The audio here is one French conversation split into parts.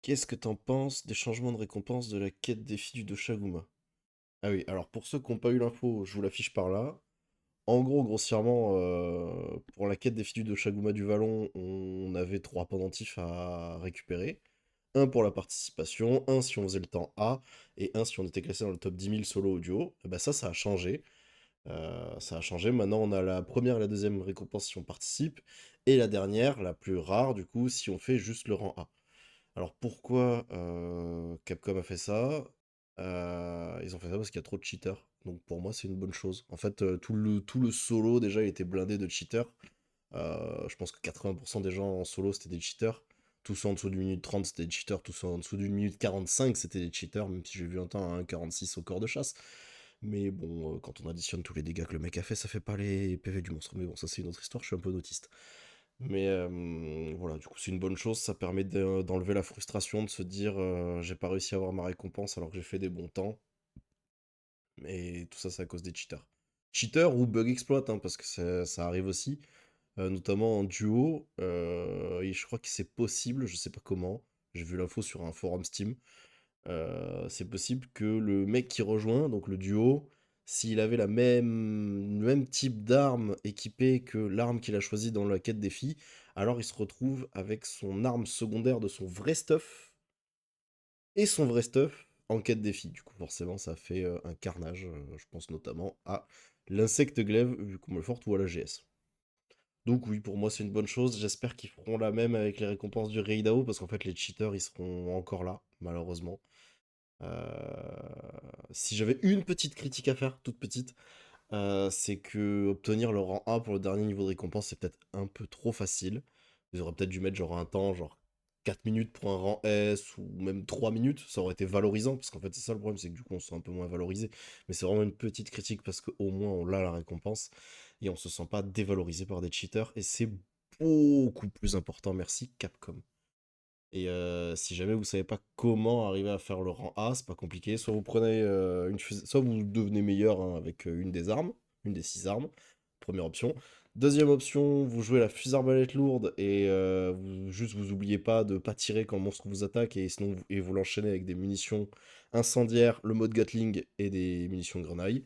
Qu'est-ce que t'en penses des changements de récompense de la quête défi du Doshaguma? Ah oui, alors pour ceux qui n'ont pas eu l'info, je vous l'affiche par là. En gros, grossièrement, pour la quête défi du Doshaguma du Vallon, on avait trois pendentifs à récupérer. Un pour la participation, un si on faisait le temps A, et un si on était classé dans le top 10 000 solo au duo. Et bah ça a changé. Ça a changé. Maintenant, on a la première et la deuxième récompense si on participe, et la dernière, la plus rare, du coup, si on fait juste le rang A. Alors pourquoi Capcom a fait ça? Ils ont fait ça parce qu'il y a trop de cheaters. Donc pour moi, c'est une bonne chose. En fait, tout le solo, déjà, il était blindé de cheaters. Je pense que 80% des gens en solo, c'était des cheaters. Tous ceux en dessous d'une minute 30, c'était des cheaters. Tous ceux en dessous d'une minute 45, c'était des cheaters. Même si j'ai vu un temps à 1,46 au corps de chasse. Mais bon, quand on additionne tous les dégâts que le mec a fait, ça fait pas les PV du monstre. Mais bon, ça c'est une autre histoire, je suis un peu autiste. Mais voilà, du coup, c'est une bonne chose. Ça permet d'enlever la frustration, de se dire j'ai pas réussi à avoir ma récompense alors que j'ai fait des bons temps. Et tout ça, c'est à cause des cheaters. Cheaters ou bug exploit, hein, parce que ça arrive aussi, notamment en duo. Et je crois que c'est possible, je sais pas comment. J'ai vu l'info sur un forum Steam. C'est possible que le mec qui rejoint, donc le duo, s'il avait le même type d'arme équipée que l'arme qu'il a choisie dans la quête défi, alors il se retrouve avec son arme secondaire de son vrai stuff et son vrai stuff en quête défi. Du coup, forcément, ça fait un carnage. Je pense notamment à l'insecte glaive, vu qu'on me le forte, ou à la GS. Donc oui, pour moi, c'est une bonne chose. J'espère qu'ils feront la même avec les récompenses du Raidao, parce qu'en fait, les cheaters, ils seront encore là, malheureusement. Si j'avais une petite critique à faire, toute petite, c'est que obtenir le rang A pour le dernier niveau de récompense, c'est peut-être un peu trop facile. Ils auraient peut-être dû mettre genre un temps, genre 4 minutes pour un rang S, ou même 3 minutes, ça aurait été valorisant, parce qu'en fait c'est ça le problème, c'est que du coup on se sent un peu moins valorisé. Mais c'est vraiment une petite critique, parce qu'au moins on a la récompense, et on se sent pas dévalorisé par des cheaters, et c'est beaucoup plus important, merci Capcom. Et si jamais vous savez pas comment arriver à faire le rang A, c'est pas compliqué. Soit vous prenez soit vous devenez meilleur hein, avec une des armes, une des 6 armes. Première option. Deuxième option, vous jouez la fusée arbalète lourde et juste vous oubliez pas de pas tirer quand le monstre vous attaque et sinon vous l'enchaînez avec des munitions incendiaires, le mode Gatling et des munitions grenaille.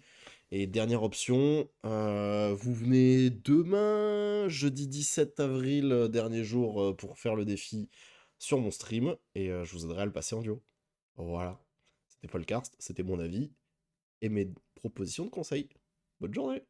Et dernière option, vous venez demain, jeudi 17 avril, dernier jour pour faire le défi sur mon stream et je vous aiderai à le passer en duo. Voilà. C'était Paulcast, c'était mon avis et mes propositions de conseils. Bonne journée!